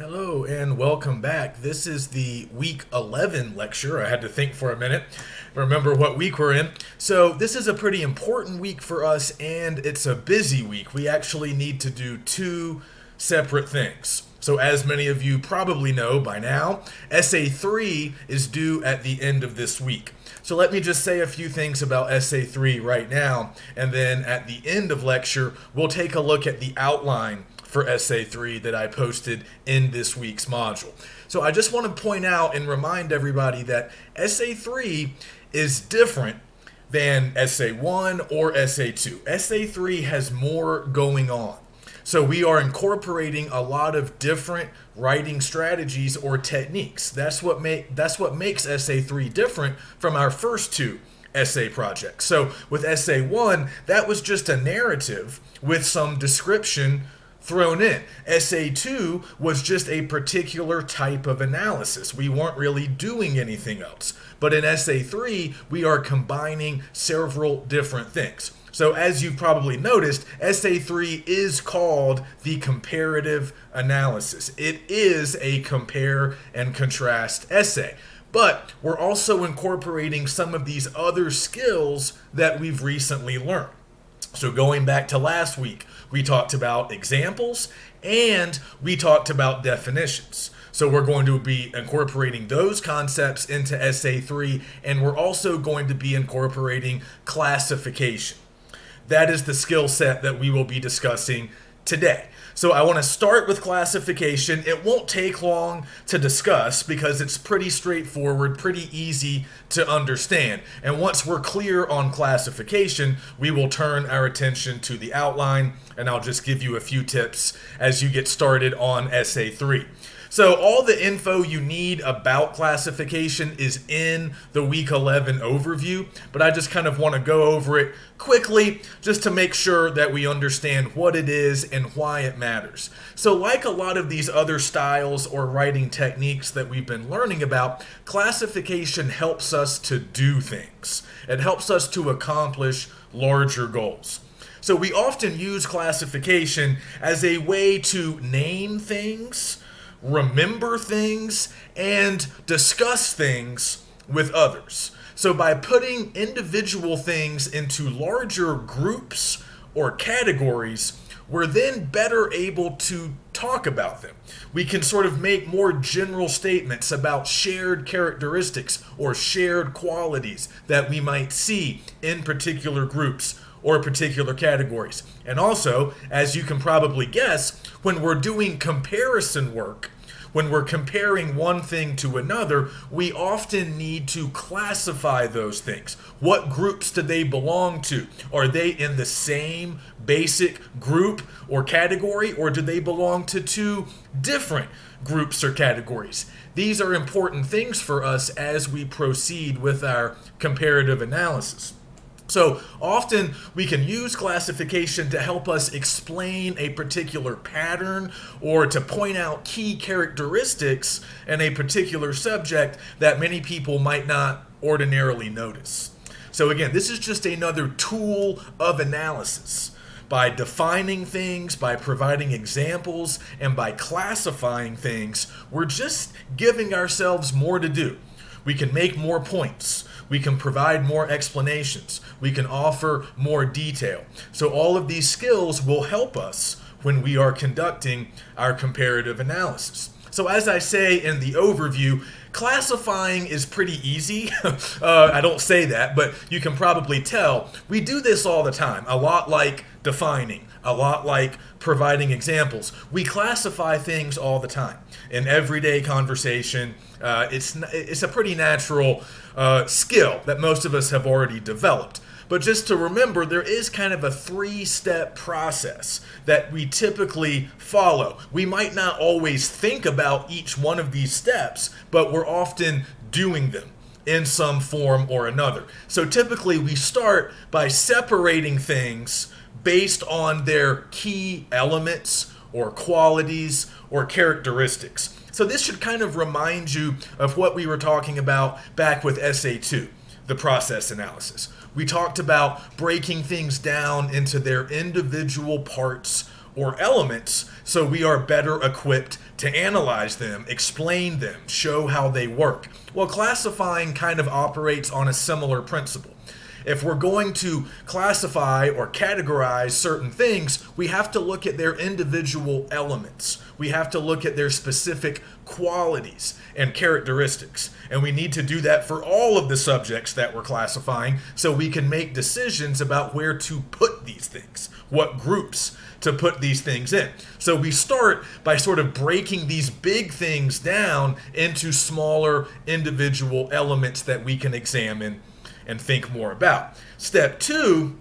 Hello and welcome back. This is the week 11 lecture. I had to think for a minute, remember what week we're in. So, this is a pretty important week for us and it's a busy week. We actually need to do two separate things. So, as many of you probably know by now, SA3 is due at the end of this week. So, let me just say a few things about SA3 right now, and then at the end of lecture, we'll take a look at the outline for SA3 that I posted in this week's module. So I just want to point out and remind everybody that SA3 is different than SA1 or SA2. SA3 has more going on. So we are incorporating a lot of different writing strategies or techniques. That's what makes SA3 different from our first two essay projects. So with SA1, that was just a narrative with some description thrown in. SA2 was just a particular type of analysis. We weren't really doing anything else. But in SA3, we are combining several different things. So as you've probably noticed, SA3 is called the comparative analysis. It is a compare and contrast essay. But we're also incorporating some of these other skills that we've recently learned. So going back to last week, we talked about examples and we talked about definitions. So we're going to be incorporating those concepts into SA3, and we're also going to be incorporating classification. That is the skill set that we will be discussing today. So I want to start with classification. It won't take long to discuss because it's pretty straightforward, pretty easy to understand. And once we're clear on classification, we will turn our attention to the outline, and I'll just give you a few tips as you get started on SA3. So all the info you need about classification is in the week 11 overview, but I just kind of want to go over it quickly just to make sure that we understand what it is and why it matters. So like a lot of these other styles or writing techniques that we've been learning about, classification helps us to do things. It helps us to accomplish larger goals. So we often use classification as a way to name things, remember things, and discuss things with others. So by putting individual things into larger groups or categories, we're then better able to talk about them. We can sort of make more general statements about shared characteristics or shared qualities that we might see in particular groups or particular categories. And also, as you can probably guess, when we're doing comparison work, when we're comparing one thing to another, we often need to classify those things. What groups do they belong to? Are they in the same basic group or category, or do they belong to two different groups or categories? These are important things for us as we proceed with our comparative analysis. So often we can use classification to help us explain a particular pattern or to point out key characteristics in a particular subject that many people might not ordinarily notice. So again, this is just another tool of analysis. By defining things, by providing examples, and by classifying things, we're just giving ourselves more to do. We can make more points. We can provide more explanations. We can offer more detail. So all of these skills will help us when we are conducting our comparative analysis. So as I say in the overview, classifying is pretty easy. I don't say that, but you can probably tell. We do this all the time, a lot like defining, a lot like providing examples. We classify things all the time. In everyday conversation, it's a pretty natural skill that most of us have already developed. But just to remember, there is kind of a three-step process that we typically follow. We might not always think about each one of these steps, but we're often doing them in some form or another. So typically we start by separating things based on their key elements or qualities or characteristics. So this should kind of remind you of what we were talking about back with SA2, the process analysis. We talked about breaking things down into their individual parts or elements so we are better equipped to analyze them, explain them, show how they work. Well, classifying kind of operates on a similar principle. If we're going to classify or categorize certain things, we have to look at their individual elements. We have to look at their specific qualities and characteristics. And we need to do that for all of the subjects that we're classifying so we can make decisions about where to put these things, what groups to put these things in. So we start by sort of breaking these big things down into smaller individual elements that we can examine and think more about. Step 2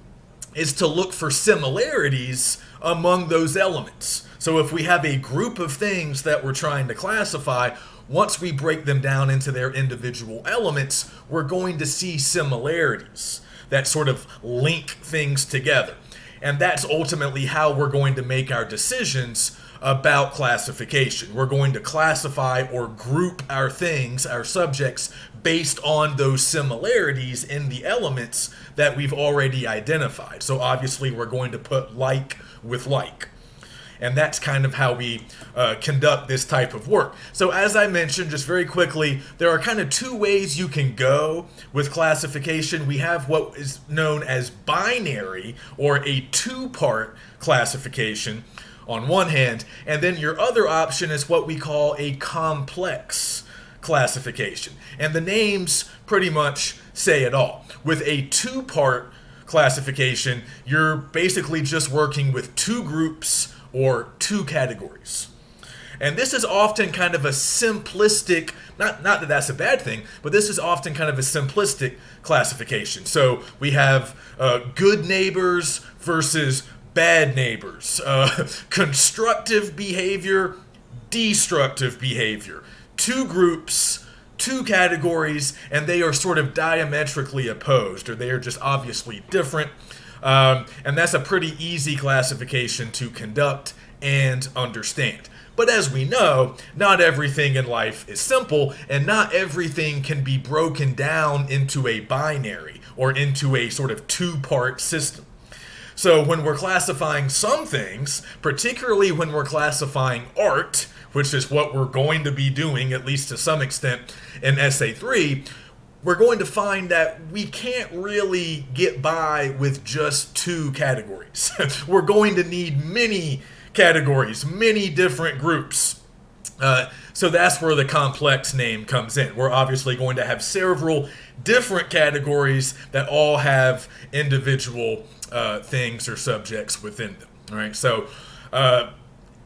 is to look for similarities among those elements. So if we have a group of things that we're trying to classify, once we break them down into their individual elements, we're going to see similarities that sort of link things together. And that's ultimately how we're going to make our decisions about classification. We're going to classify or group our things, our subjects, based on those similarities in the elements that we've already identified. So obviously we're going to put like with like. And that's kind of how we conduct this type of work. So as I mentioned, just very quickly, there are kind of two ways you can go with classification. We have what is known as binary, or a two-part classification on one hand, and then your other option is what we call a complex classification. And the names pretty much say it all. With a two-part classification, you're basically just working with two groups or two categories. And this is often kind of a simplistic, not that that's a bad thing, but this is often kind of a simplistic classification. So we have good neighbors versus bad neighbors, constructive behavior, destructive behavior. Two groups, two categories, and they are sort of diametrically opposed, or they are just obviously different. And that's a pretty easy classification to conduct and understand. But as we know, not everything in life is simple, and not everything can be broken down into a binary or into a sort of two-part system. So when we're classifying some things, particularly when we're classifying art, which is what we're going to be doing, at least to some extent, in Essay 3, we're going to find that we can't really get by with just two categories. We're going to need many categories, many different groups. So that's where the complex name comes in. We're obviously going to have several different categories that all have individual things or subjects within them. All right, so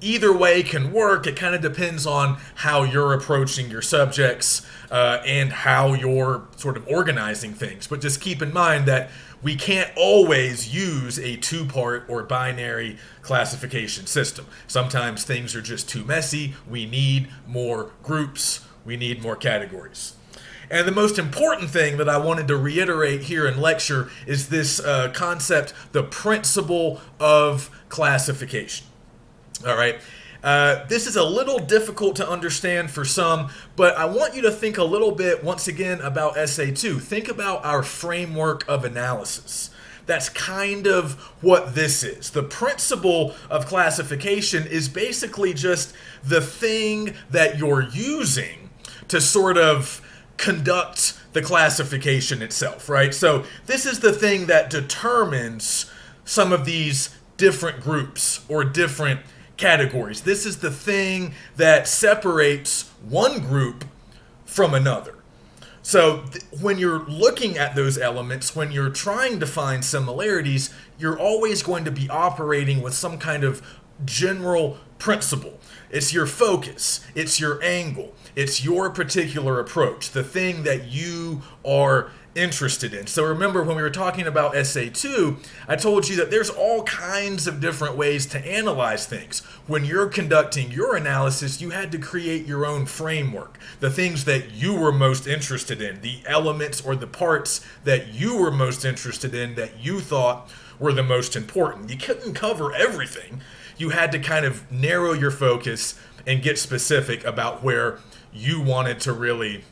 either way can work. It kind of depends on how you're approaching your subjects and how you're sort of organizing things. But just keep in mind that we can't always use a two-part or binary classification system. Sometimes things are just too messy. We need more groups. We need more categories. And the most important thing that I wanted to reiterate here in lecture is this concept, the principle of classification. All right. This is a little difficult to understand for some, but I want you to think a little bit, once again, about Essay 2. Think about our framework of analysis. That's kind of what this is. The principle of classification is basically just the thing that you're using to sort of conduct the classification itself, right? So this is the thing that determines some of these different groups or different categories. This is the thing that separates one group from another. So when you're looking at those elements, when you're trying to find similarities, you're always going to be operating with some kind of general principle. It's your focus, it's your angle, it's your particular approach, the thing that you are interested in. So remember, when we were talking about Essay 2, I told you that there's all kinds of different ways to analyze things. When you're conducting your analysis, you had to create your own framework, the things that you were most interested in, the elements or the parts that you were most interested in that you thought were the most important. You couldn't cover everything. You had to kind of narrow your focus and get specific about where you wanted to really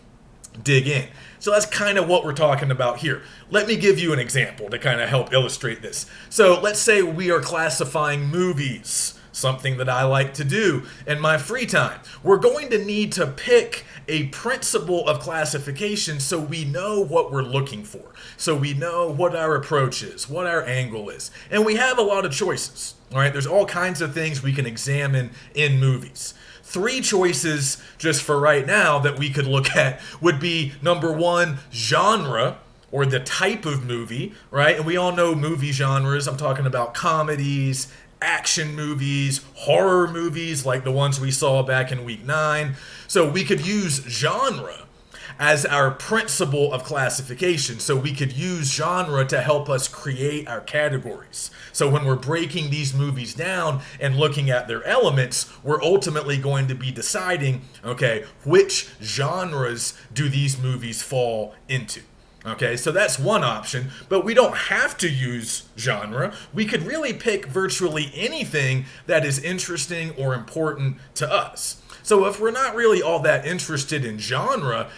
dig in. So that's kind of what we're talking about here. Let me give you an example to kind of help illustrate this. So let's say we are classifying movies something that I like to do in my free time. We're going to need to pick a principle of classification so we know what we're looking for, so we know what our approach is, what our angle is. And we have a lot of choices, all right? There's all kinds of things we can examine in movies. 3 choices just for right now that we could look at would be, number 1, genre, or the type of movie, right? And we all know movie genres. I'm talking about comedies, action movies, horror movies like the ones we saw back in week 9. So we could use genre as our principle of classification. So we could use genre to help us create our categories. So when we're breaking these movies down and looking at their elements, we're ultimately going to be deciding, okay, which genres do these movies fall into? Okay, so that's one option, but we don't have to use genre. We could really pick virtually anything that is interesting or important to us. So if we're not really all that interested in genre,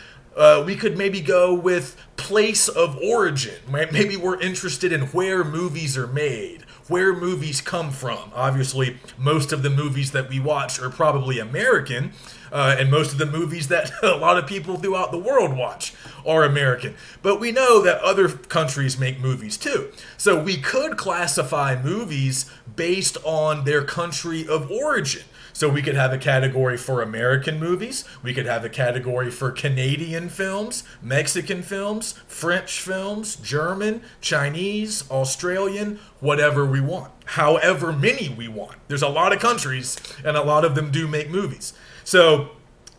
we could maybe go with place of origin. Maybe we're interested in where movies are made, where movies come from. Obviously, most of the movies that we watch are probably American, and most of the movies that a lot of people throughout the world watch are American. But we know that other countries make movies too. So we could classify movies based on their country of origin. So we could have a category for American movies, we could have a category for Canadian films, Mexican films, French films, German, Chinese, Australian, whatever we want. However many we want. There's a lot of countries, and a lot of them do make movies. So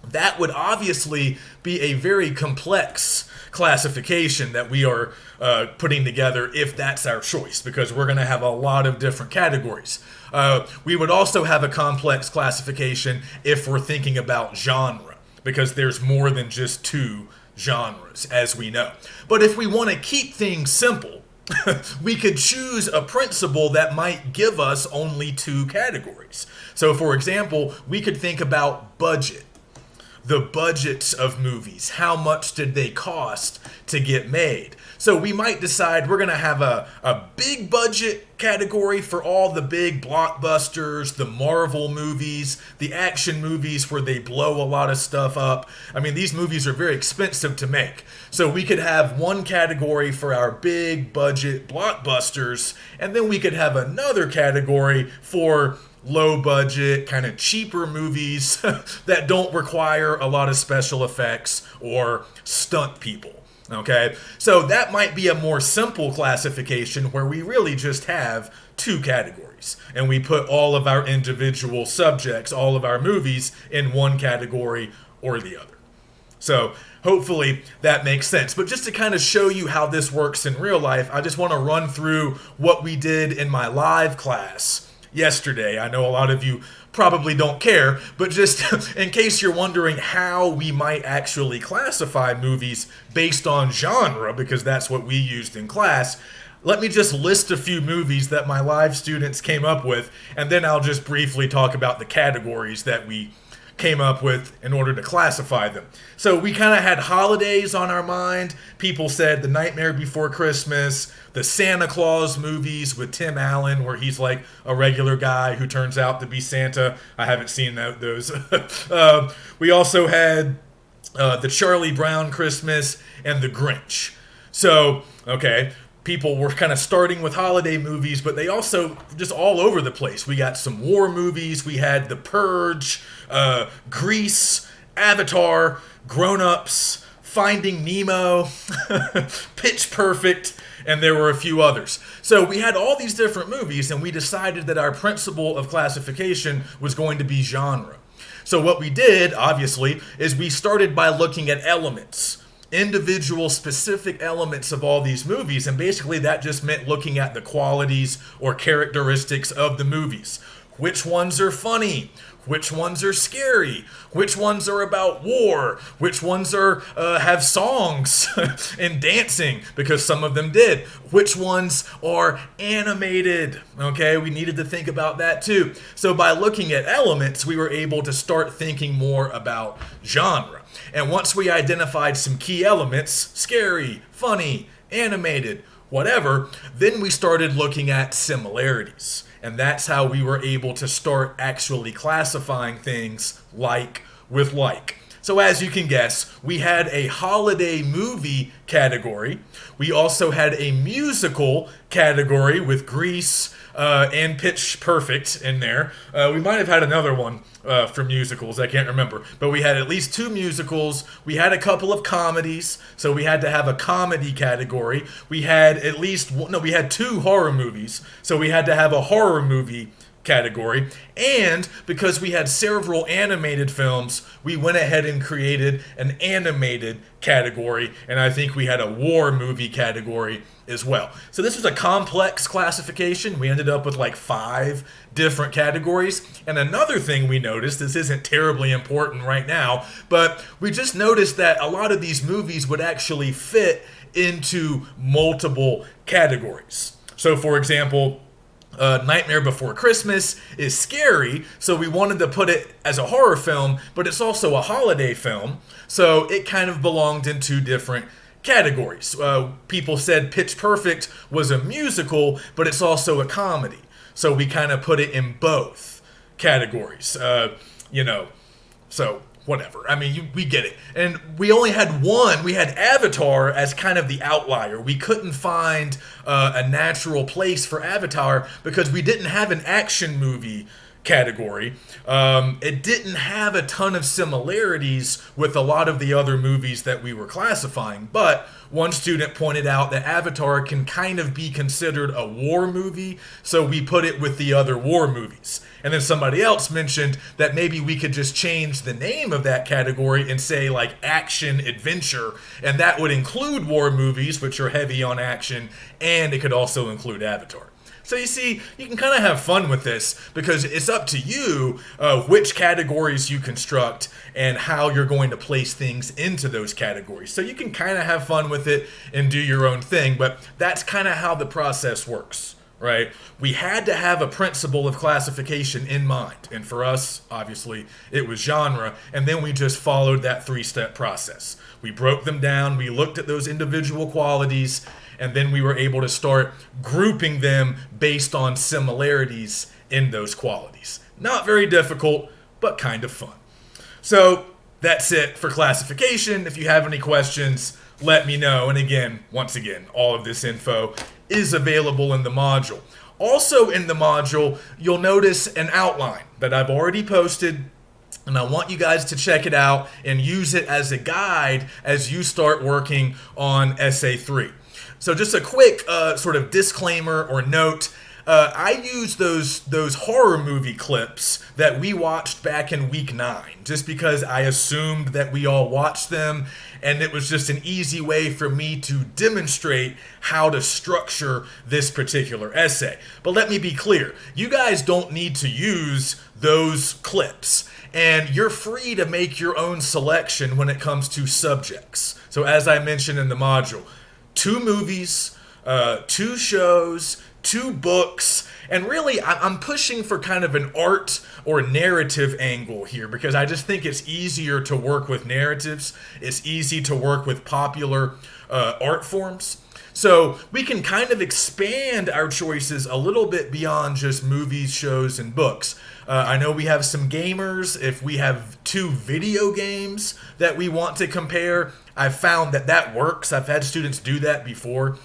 that would obviously be a very complex classification that we are putting together if that's our choice, because we're going to have a lot of different categories. We would also have a complex classification if we're thinking about genre, because there's more than just 2 genres, as we know. But if we want to keep things simple, we could choose a principle that might give us only 2 categories. So, for example, we could think about budget. The budgets of movies. How much did they cost to get made? So we might decide we're going to have a big budget category for all the big blockbusters, the Marvel movies, the action movies where they blow a lot of stuff up. I mean, these movies are very expensive to make. So we could have one category for our big budget blockbusters, and then we could have another category for low budget, kind of cheaper movies that don't require a lot of special effects or stunt people. Okay, so that might be a more simple classification where we really just have 2 categories and we put all of our individual subjects, all of our movies in one category or the other. So hopefully that makes sense. But just to kind of show you how this works in real life, I just want to run through what we did in my live class yesterday. I know a lot of you probably don't care, but just in case you're wondering how we might actually classify movies based on genre, because that's what we used in class, let me just list a few movies that my live students came up with, and then I'll just briefly talk about the categories that we came up with in order to classify them. So we kind of had holidays on our mind. People said The Nightmare Before Christmas, the Santa Claus movies with Tim Allen, where he's like a regular guy who turns out to be Santa. I haven't seen those. We also had the Charlie Brown Christmas and the Grinch. So, okay, people were kind of starting with holiday movies, but they also just all over the place. We got some war movies. We had The Purge, Grease, Avatar, Grown Ups, Finding Nemo, Pitch Perfect, and there were a few others. So we had all these different movies, and we decided that our principle of classification was going to be genre. So what we did, obviously, is we started by looking at elements, individual specific elements of all these movies, and basically that just meant looking at the qualities or characteristics of the movies. Which ones are funny? Which ones are scary? Which ones are about war? Which ones are have songs and dancing, because some of them did? Which ones are animated? Okay, we needed to think about that too. So by looking at elements, we were able to start thinking more about genre. And once we identified some key elements, scary, funny, animated, whatever, then we started looking at similarities. And that's how we were able to start actually classifying things like with like. So as you can guess, we had a holiday movie category. We also had a musical category with Grease and Pitch Perfect in there. We might have had another one for musicals, I can't remember. But we had at least 2 musicals. We had a couple of comedies, so we had to have a comedy category. We had we had 2 horror movies, so we had to have a horror movie category. And because we had several animated films, we went ahead and created an animated category, and I think we had a war movie category as well. So this was a complex classification. We ended up with like 5 different categories. And another thing we noticed, this isn't terribly important right now, but we just noticed that a lot of these movies would actually fit into multiple categories. So for example, Nightmare Before Christmas is scary, so we wanted to put it as a horror film, but it's also a holiday film, so it kind of belonged in 2 different categories. People said Pitch Perfect was a musical, but it's also a comedy, so we kind of put it in both categories, so whatever. I mean, we get it. And we only had one. We had Avatar as kind of the outlier. We couldn't find a natural place for Avatar because we didn't have an action movie category. It didn't have a ton of similarities with a lot of the other movies that we were classifying, but one student pointed out that Avatar can kind of be considered a war movie, so we put it with the other war movies. And then somebody else mentioned that maybe we could just change the name of that category and say like action adventure, and that would include war movies, which are heavy on action, and it could also include Avatar. So you see, you can kind of have fun with this because it's up to you which categories you construct and how you're going to place things into those categories. So you can kind of have fun with it and do your own thing, but that's kind of how the process works, right? We had to have a principle of classification in mind. And for us, obviously, it was genre, and then we just followed that 3-step process. We broke them down, we looked at those individual qualities, and then we were able to start grouping them based on similarities in those qualities. Not very difficult, but kind of fun. So that's it for classification. If you have any questions, let me know. And again, once again, all of this info is available in the module. Also in the module, you'll notice an outline that I've already posted, and I want you guys to check it out and use it as a guide as you start working on Essay 3. So just a quick sort of disclaimer or note. I use those horror movie clips that we watched back in week 9, just because I assumed that we all watched them, and it was just an easy way for me to demonstrate how to structure this particular essay. But let me be clear, you guys don't need to use those clips, and you're free to make your own selection when it comes to subjects. So as I mentioned in the module, 2 movies, 2 shows, 2 books, and really I'm pushing for kind of an art or narrative angle here because I just think it's easier to work with narratives. It's easy to work with popular art forms. So we can kind of expand our choices a little bit beyond just movies, shows, and books. I know we have some gamers. If we have 2 video games that we want to compare, I've found that works. I've had students do that before.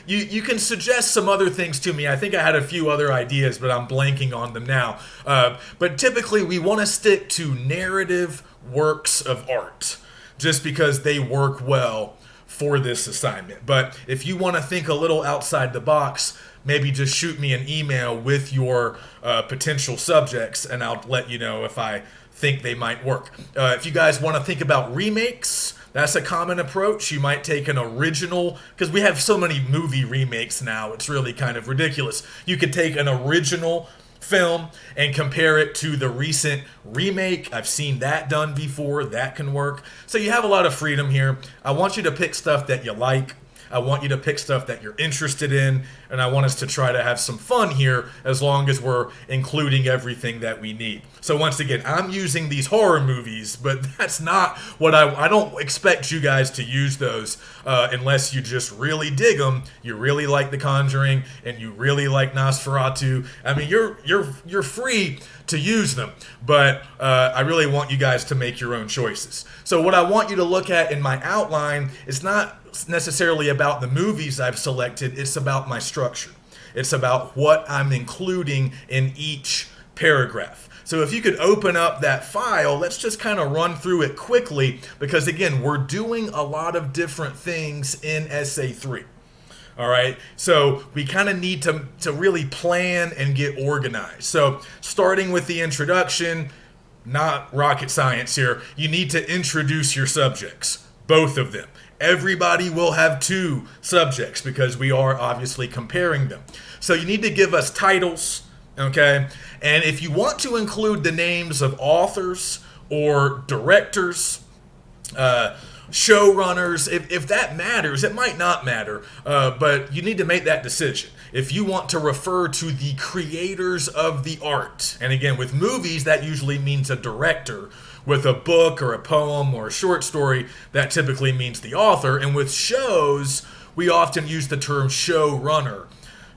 You can suggest some other things to me. I think I had a few other ideas, but I'm blanking on them now. But typically we want to stick to narrative works of art just because they work well for this assignment. But if you want to think a little outside the box, maybe just shoot me an email with your potential subjects and I'll let you know if I think they might work. If you guys want to think about remakes, that's a common approach. You might take an original, because we have so many movie remakes now, it's really kind of ridiculous. You could take an original film and compare it to the recent remake. I've seen that done before. That can work. So you have a lot of freedom here. I want you to pick stuff that you like. I want you to pick stuff that you're interested in, and I want us to try to have some fun here as long as we're including everything that we need. So once again, I'm using these horror movies, but that's not what I don't expect you guys to use those unless you just really dig them, you really like The Conjuring, and you really like Nosferatu. I mean, you're free to use them, but I really want you guys to make your own choices. So what I want you to look at in my outline is not necessarily about the movies I've selected, it's about my structure. It's about what I'm including in each paragraph. So if you could open up that file, let's just kind of run through it quickly, because again, we're doing a lot of different things in Essay 3. All right, so we kind of need to really plan and get organized. So starting with the introduction, not rocket science here, you need to introduce your subjects, both of them. Everybody will have 2 subjects because we are obviously comparing them. So you need to give us titles, okay? And if you want to include the names of authors or directors, showrunners, if that matters, it might not matter, but you need to make that decision. If you want to refer to the creators of the art, and again, with movies, that usually means a director. With a book or a poem or a short story, that typically means the author. And with shows, we often use the term showrunner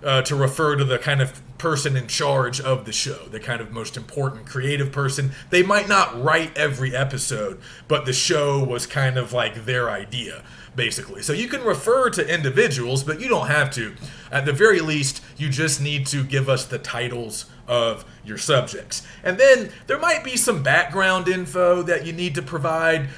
to refer to the kind of person in charge of the show, the kind of most important creative person. They might not write every episode, but the show was kind of like their idea, basically. So you can refer to individuals, but you don't have to. At the very least, you just need to give us the titles of your subjects. And then there might be some background info that you need to provide,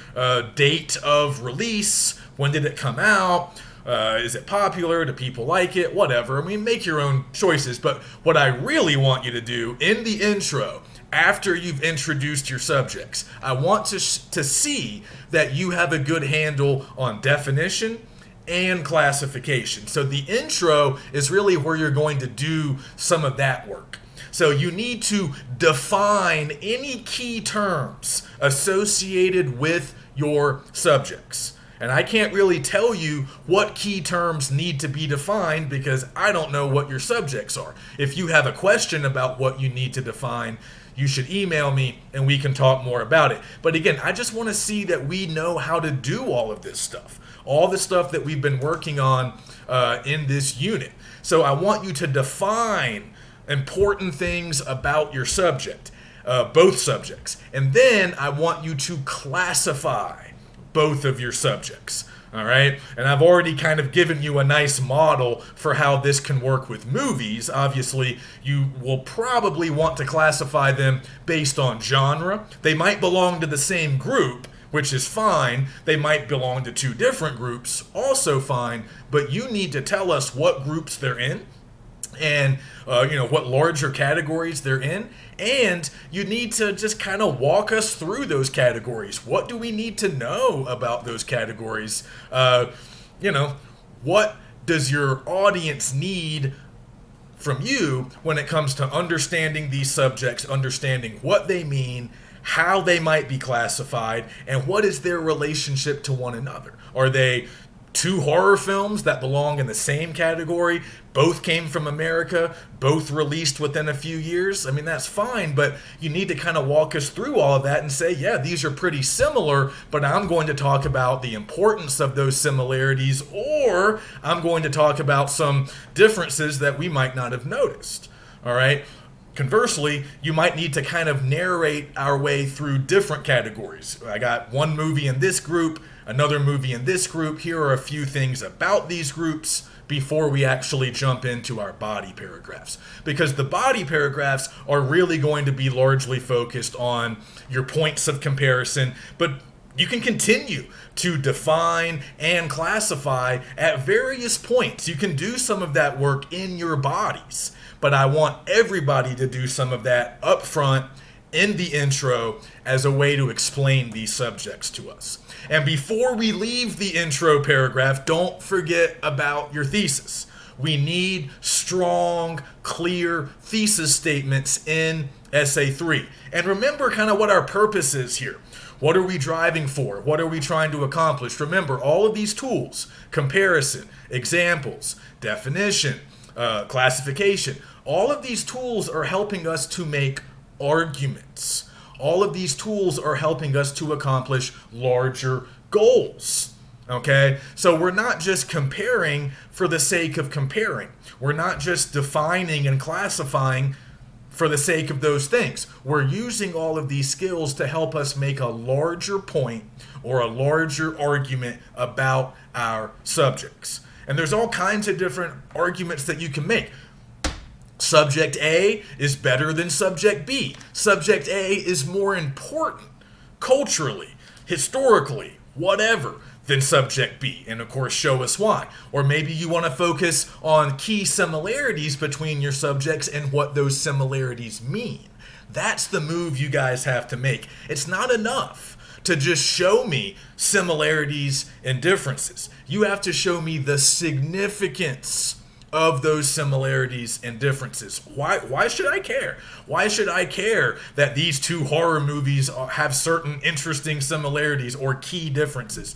date of release, when did it come out, is it popular? Do people like it? Whatever. I mean, make your own choices. But what I really want you to do in the intro, after you've introduced your subjects, I want to see that you have a good handle on definition and classification. So the intro is really where you're going to do some of that work. So you need to define any key terms associated with your subjects. And I can't really tell you what key terms need to be defined because I don't know what your subjects are. If you have a question about what you need to define, you should email me and we can talk more about it. But again, I just want to see that we know how to do all of this stuff, all the stuff that we've been working on in this unit. So I want you to define important things about your subject, both subjects. And then I want you to classify both of your subjects, all right? And I've already kind of given you a nice model for how this can work with movies. Obviously, you will probably want to classify them based on genre. They might belong to the same group, which is fine. They might belong to 2 different groups, also fine, but you need to tell us what groups they're in and what larger categories they're in, and you need to just kind of walk us through those categories. What do we need to know about those categories? What does your audience need from you when it comes to understanding these subjects, understanding what they mean, how they might be classified, and what is their relationship to one another? Are they 2 horror films that belong in the same category? Both came from America, both released within a few years. I mean, that's fine, but you need to kind of walk us through all of that and say, yeah, these are pretty similar, but I'm going to talk about the importance of those similarities, or I'm going to talk about some differences that we might not have noticed. All right? Conversely, you might need to kind of narrate our way through different categories. I got one movie in this group, another movie in this group. Here are a few things about these groups before we actually jump into our body paragraphs. Because the body paragraphs are really going to be largely focused on your points of comparison, but you can continue to define and classify at various points. You can do some of that work in your bodies, but I want everybody to do some of that up front in the intro as a way to explain these subjects to us. And before we leave the intro paragraph, don't forget about your thesis. We need strong, clear thesis statements in Essay 3. And remember kind of what our purpose is here. What are we driving for? What are we trying to accomplish? Remember, all of these tools, comparison, examples, definition, classification, all of these tools are helping us to make arguments. All of these tools are helping us to accomplish larger goals. Okay, so we're not just comparing for the sake of comparing. We're not just defining and classifying for the sake of those things. We're using all of these skills to help us make a larger point or a larger argument about our subjects. And there's all kinds of different arguments that you can make. Subject A is better than subject B. Subject A is more important culturally, historically, whatever, than subject B, and of course show us why. Or maybe you want to focus on key similarities between your subjects and what those similarities mean. That's the move you guys have to make. It's not enough to just show me similarities and differences. You have to show me the significance of those similarities and differences. Why should I care? Why should I care that these two horror movies have certain interesting similarities or key differences?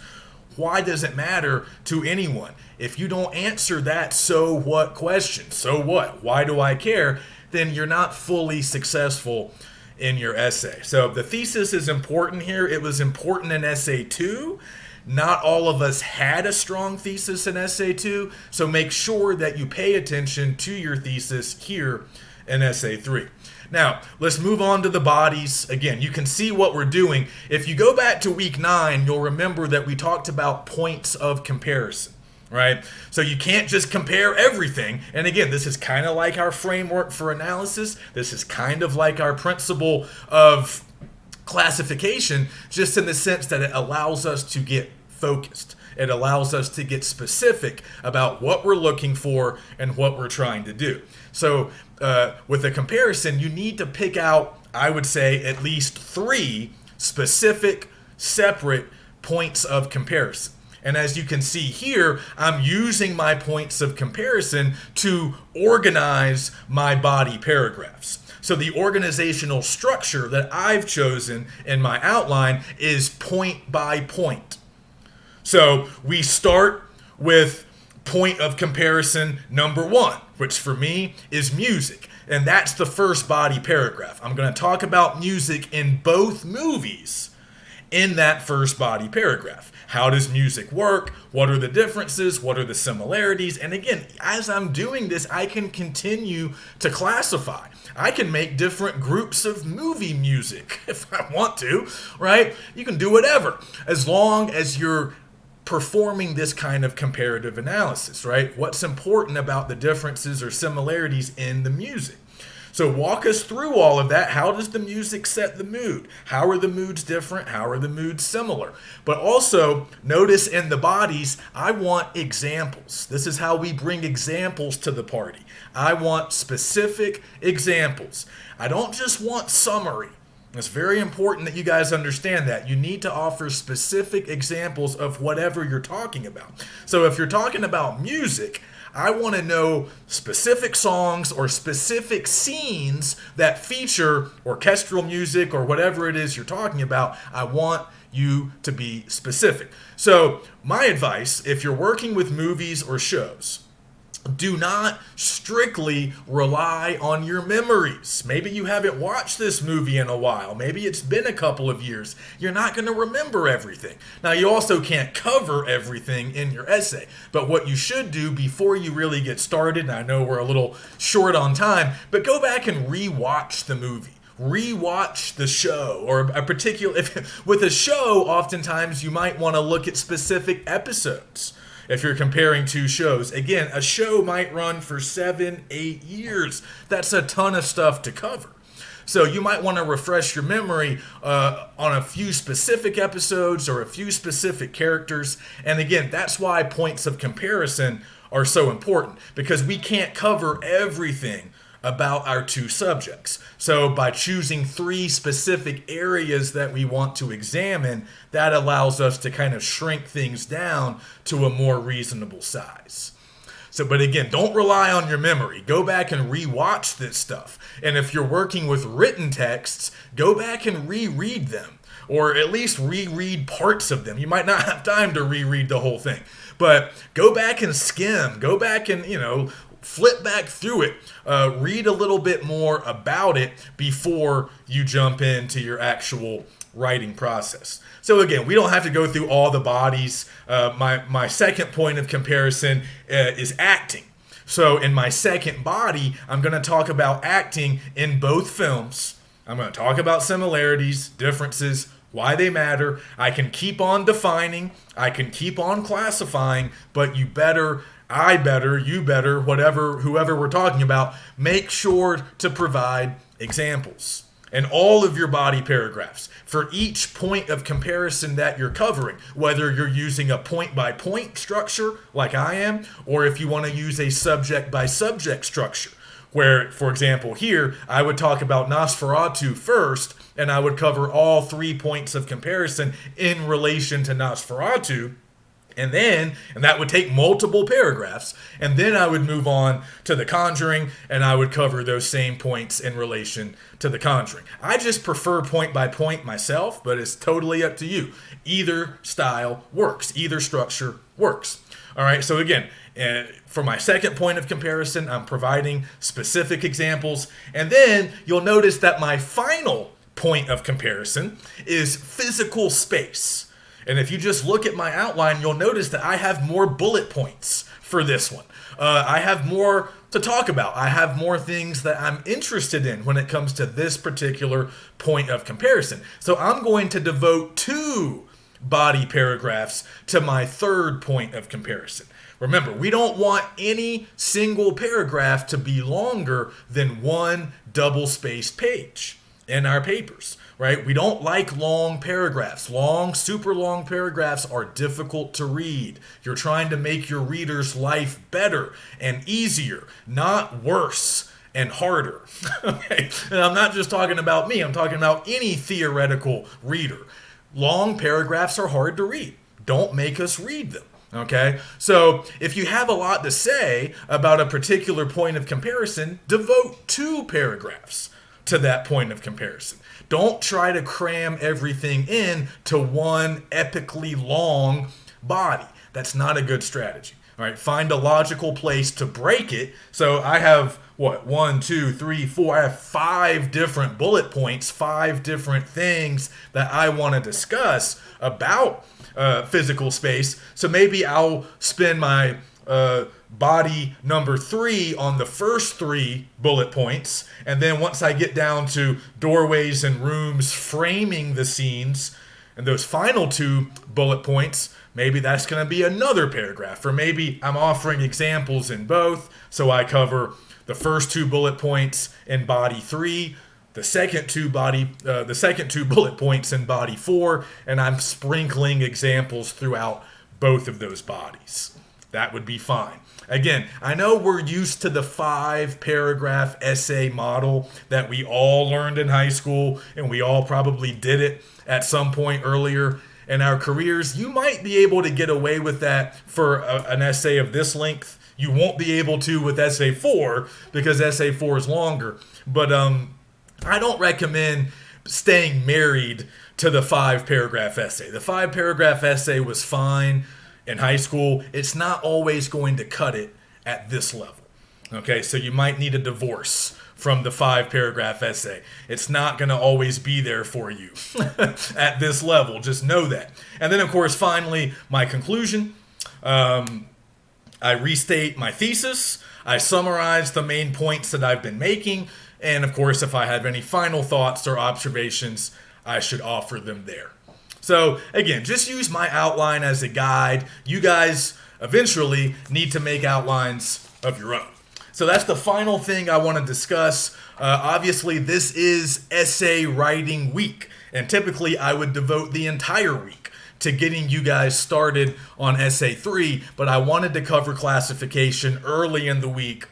Why does it matter to anyone? If you don't answer that so what question, so what, why do I care, then you're not fully successful in your essay. So the thesis is important here. It was important in essay 2. Not all of us had a strong thesis in essay 2, so make sure that you pay attention to your thesis here in essay 3. Now, let's move on to the bodies. Again, you can see what we're doing. If you go back to week 9, you'll remember that we talked about points of comparison, right? So you can't just compare everything. And again, this is kind of like our framework for analysis. This is kind of like our principle of classification, just in the sense that it allows us to get focused. It allows us to get specific about what we're looking for and what we're trying to do. So with a comparison, you need to pick out, I would say, at least 3 specific, separate points of comparison. And as you can see here, I'm using my points of comparison to organize my body paragraphs. So the organizational structure that I've chosen in my outline is point by point. So we start with point of comparison number 1, which for me is music. And that's the first body paragraph. I'm going to talk about music in both movies in that first body paragraph. How does music work? What are the differences? What are the similarities? And again, as I'm doing this, I can continue to classify. I can make different groups of movie music if I want to, right? You can do whatever, as long as you're performing this kind of comparative analysis, right? What's important about the differences or similarities in the music? So walk us through all of that. How does the music set the mood? How are the moods different? How are the moods similar? But also, notice in the bodies, I want examples. This is how we bring examples to the party. I want specific examples. I don't just want summary. It's very important that you guys understand that. You need to offer specific examples of whatever you're talking about. So if you're talking about music, I want to know specific songs or specific scenes that feature orchestral music or whatever it is you're talking about. I want you to be specific. So my advice, if you're working with movies or shows, do not strictly rely on your memories. Maybe you haven't watched this movie in a while. Maybe it's been a couple of years. You're not going to remember everything. Now, you also can't cover everything in your essay. But what you should do before you really get started, and I know we're a little short on time, but go back and re-watch the movie. Rewatch the show, or a particular, with a show, oftentimes you might want to look at specific episodes. If you're comparing 2 shows, again, a show might run for 7, 8 years. That's a ton of stuff to cover. So you might want to refresh your memory on a few specific episodes or a few specific characters. And again, that's why points of comparison are so important, because we can't cover everything about our 2 subjects. So by choosing 3 specific areas that we want to examine, that allows us to kind of shrink things down to a more reasonable size. So, but again, don't rely on your memory. Go back and re-watch this stuff. And if you're working with written texts, go back and reread them. or at least reread parts of them. You might not have time to reread the whole thing, but go back and skim, go back and, flip back through it, read a little bit more about it before you jump into your actual writing process. So again, we don't have to go through all the bodies. My second point of comparison is acting. So in my second body, I'm going to talk about acting in both films. I'm going to talk about similarities, differences, why they matter. I can keep on defining, I can keep on classifying, but you better, whoever we're talking about, make sure to provide examples in all of your body paragraphs for each point of comparison that you're covering, whether you're using a point-by-point structure like I am, or if you want to use a subject-by-subject structure, where, for example, here, I would talk about Nosferatu first, and I would cover all 3 points of comparison in relation to Nosferatu, and that would take multiple paragraphs, and then I would move on to The Conjuring, and I would cover those same points in relation to The Conjuring. I just prefer point by point myself, but it's totally up to you. Either style works. Either structure works. All right, so again, for my second point of comparison, I'm providing specific examples, and then you'll notice that my final point of comparison is physical space. And if you just look at my outline, you'll notice that I have more bullet points for this one. I have more to talk about. I have more things that I'm interested in when it comes to this particular point of comparison. So I'm going to devote 2 body paragraphs to my third point of comparison. Remember, we don't want any single paragraph to be longer than 1 double-spaced page in our papers, right? We don't like long paragraphs. Super long paragraphs are difficult to read. You're trying to make your reader's life better and easier, not worse and harder. Okay? And I'm not just talking about me. I'm talking about any theoretical reader. Long paragraphs are hard to read. Don't make us read them. Okay, so if you have a lot to say about a particular point of comparison, devote 2 paragraphs to that point of comparison. Don't try to cram everything in to one epically long body. That's not a good strategy. All right, find a logical place to break it. So I have, 1, 2, 3, 4, I have 5 different bullet points, 5 different things that I want to discuss about physical space. So maybe I'll spend my body number 3 on the first 3 bullet points, and then once I get down to doorways and rooms framing the scenes and those final 2 bullet points, maybe that's going to be another paragraph, or maybe I'm offering examples in both, so I cover the first 2 bullet points in body 3, the second 2 bullet points in body 4, and I'm sprinkling examples throughout both of those bodies. That would be fine. Again, I know we're used to the 5-paragraph essay model that we all learned in high school, and we all probably did it at some point earlier in our careers. You might be able to get away with that for an essay of this length. You won't be able to with essay 4 because essay 4 is longer. But I don't recommend staying married to the 5-paragraph essay. The 5-paragraph essay was fine in high school. It's not always going to cut it at this level. Okay, so you might need a divorce from the 5-paragraph essay. It's not going to always be there for you at this level. Just know that. And then, of course, finally, my conclusion. I restate my thesis. I summarize the main points that I've been making. And, of course, if I have any final thoughts or observations, I should offer them there. So, again, just use my outline as a guide. You guys eventually need to make outlines of your own. So that's the final thing I want to discuss. Obviously, this is essay writing week, and typically I would devote the entire week to getting you guys started on essay 3, but I wanted to cover classification early in the week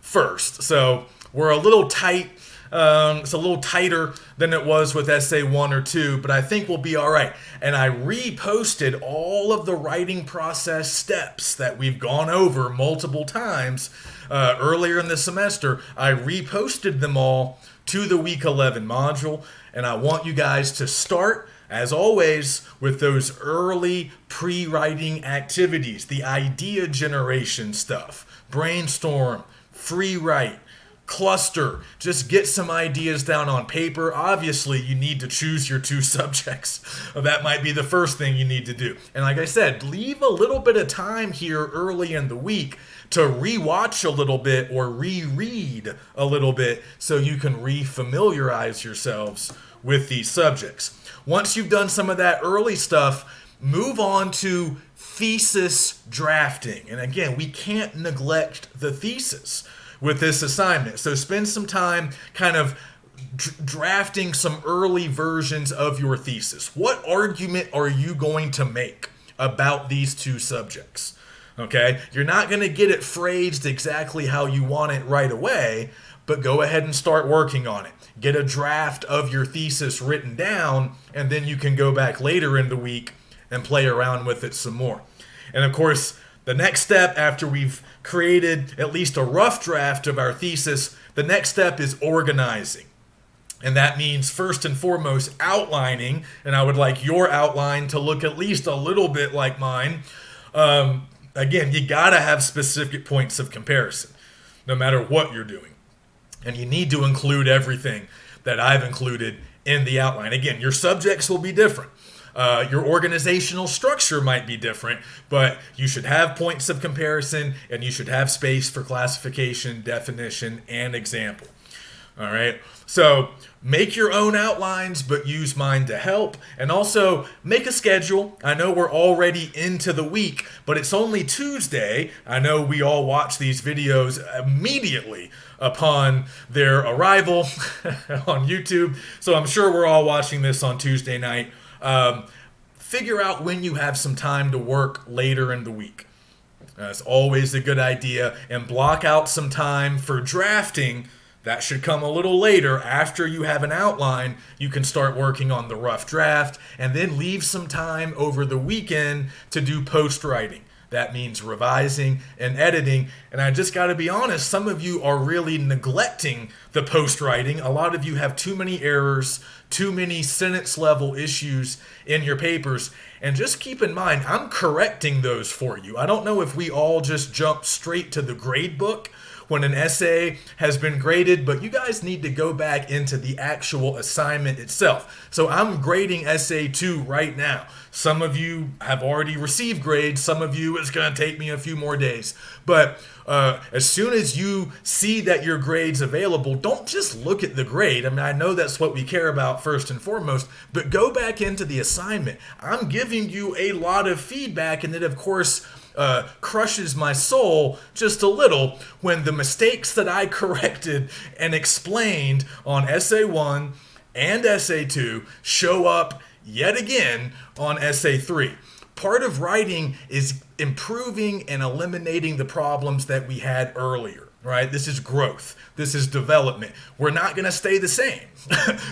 first. So we're a little tight. It's a little tighter than it was with essay 1 or 2, but I think we'll be all right. And I reposted all of the writing process steps that we've gone over multiple times earlier in the semester. I reposted them all to the week 11 module, And I want you guys to start, as always, with those early pre-writing activities, the idea generation stuff, brainstorm, free write, cluster, just get some ideas down on paper. Obviously, you need to choose your two subjects. That might be the first thing you need to do. And like I said, leave a little bit of time here early in the week to rewatch a little bit or reread a little bit so you can refamiliarize yourselves with these subjects. Once you've done some of that early stuff, move on to thesis drafting. And again, we can't neglect the thesis with this assignment. So spend some time kind of drafting some early versions of your thesis. What argument are you going to make about these two subjects? Okay, you're not going to get it phrased exactly how you want it right away, but go ahead and start working on it. Get a draft of your thesis written down, and then you can go back later in the week and play around with it some more. And of course, the next step after we've created at least a rough draft of our thesis, the next step is organizing. And that means first and foremost outlining, and I would like your outline to look at least a little bit like mine. Again, you gotta have specific points of comparison, no matter what you're doing. And you need to include everything that I've included in the outline. Again, your subjects will be different. Your organizational structure might be different, but you should have points of comparison and you should have space for classification, definition, and example. All right. So make your own outlines, but use mine to help. And also make a schedule. I know we're already into the week, but it's only Tuesday. I know we all watch these videos immediately upon their arrival on YouTube. So I'm sure we're all watching this on Tuesday night. Figure out when you have some time to work later in the week. That's always a good idea. And block out some time for drafting. That should come a little later. After you have an outline, you can start working on the rough draft and then leave some time over the weekend to do post-writing. That means revising and editing. And I just got to be honest, some of you are really neglecting the post-writing. A lot of you have too many errors, too many sentence-level issues in your papers. And just keep in mind, I'm correcting those for you. I don't know if we all just jump straight to the grade book when an essay has been graded, but you guys need to go back into the actual assignment itself. So I'm grading essay 2 right now. Some of you have already received grades. Some of you, it's going to take me a few more days. But as soon as you see that your grade's available, don't just look at the grade. I mean, I know that's what we care about first and foremost, but go back into the assignment. I'm giving you a lot of feedback, and it, of course, crushes my soul just a little when the mistakes that I corrected and explained on essay 1 and essay 2 show up yet again on essay 3. Part of writing is improving and eliminating the problems that we had earlier. Right? This is growth. This is development. We're not going to stay the same.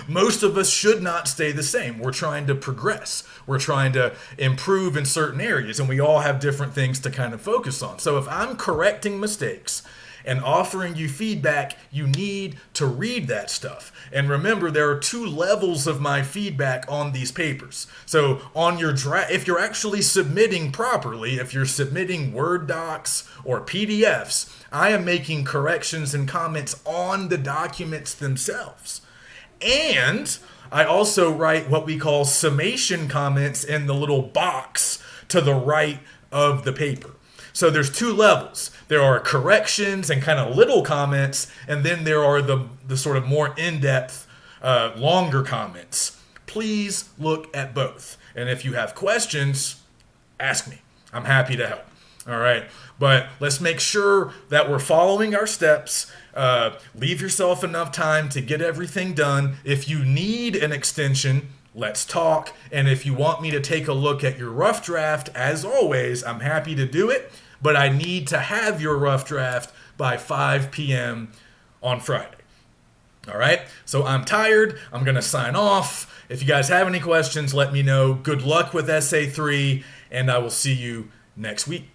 Most of us should not stay the same. We're trying to progress. We're trying to improve in certain areas, and we all have different things to kind of focus on. So if I'm correcting mistakes and offering you feedback, you need to read that stuff. And remember, there are 2 levels of my feedback on these papers. So on your draft, if you're actually submitting properly, if you're submitting Word docs or PDFs, I am making corrections and comments on the documents themselves. And I also write what we call summation comments in the little box to the right of the paper. So there's 2 levels. There are corrections and kind of little comments, and then there are the sort of more in-depth, longer comments. Please look at both. And if you have questions, ask me. I'm happy to help. All right. But let's make sure that we're following our steps. Leave yourself enough time to get everything done. If you need an extension, let's talk. And if you want me to take a look at your rough draft, as always, I'm happy to do it. But I need to have your rough draft by 5 p.m. on Friday. All right? So I'm tired. I'm going to sign off. If you guys have any questions, let me know. Good luck with Essay 3, and I will see you next week.